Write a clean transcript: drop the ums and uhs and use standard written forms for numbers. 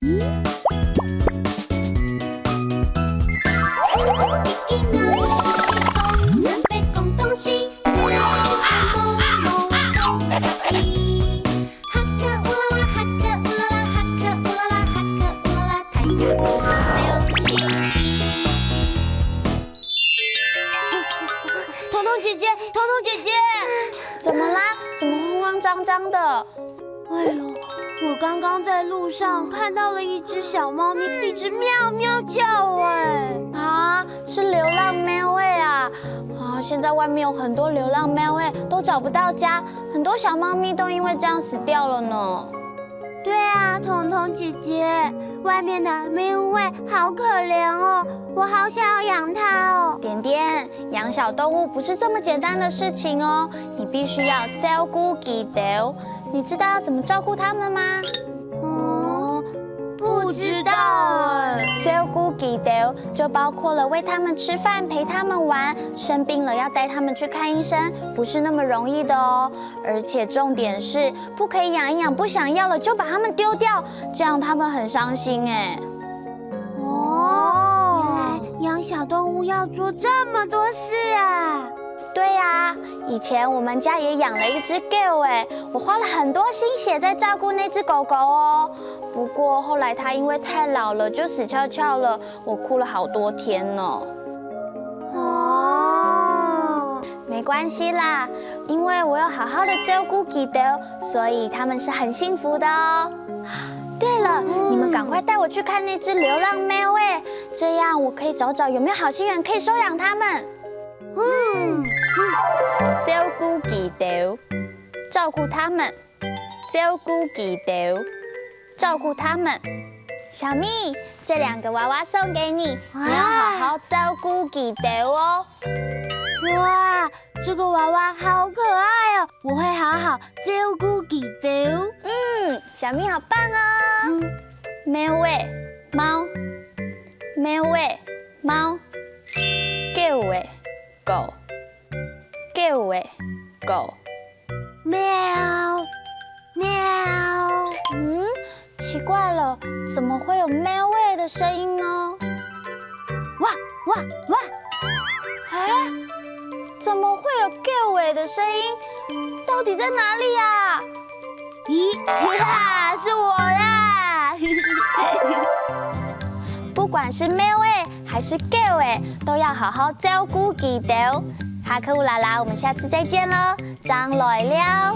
怎么啦？怎么慌慌张张的？哎呦，我刚刚在路上看到了一只小猫咪，一直喵喵叫哎！啊，是流浪喵哎啊！啊，现在外面有很多流浪喵哎，都找不到家，很多小猫咪都因为这样死掉了呢。对啊，彤彤姐姐，外面的喵哎好可怜哦，我好想要养它哦。点点，养小动物不是这么简单的事情哦，你必须要照顾佢哋。你知道要怎么照顾它们吗？不知道哎。照顾佢哋就包括了喂它们吃饭、陪它们玩，生病了要带它们去看医生，不是那么容易的哦。而且重点是，不可以养一养不想要了就把它们丢掉，这样它们很伤心哎。哦，原来养小动物要做这么多事啊！对呀，以前我们家也养了一只狗哎，我花了很多心血在照顾那只狗狗哦。不过后来它因为太老了就死翘翘了，我哭了好多天呢。哦，没关系啦，因为我有好好的照顾佢哋，所以他们是很幸福的哦。对了，你们赶快带我去看那只流浪猫哎，这样我可以找找有没有好心人可以收养它们。照顾佢哋，照顾他们，照顾佢哋，照顾他们。小蜜，这2个娃娃送给你，你要好好照顾佢哋哦。哇，这个娃娃好可爱哦，我会好好照顾佢哋。小蜜好棒哦。喵喂猫，喵喂猫，狗喂狗，狗喂狗，喵喵。奇怪了，怎么会有喵喂的声音呢？哇哇哇！哎，怎么会有狗喂的声音？到底在哪里呀？咦，哈，是我啦！不管是喵喂还是狗喂，都要好好照顾佢哋。哈克乌拉拉，我们下次再见喽，张来了。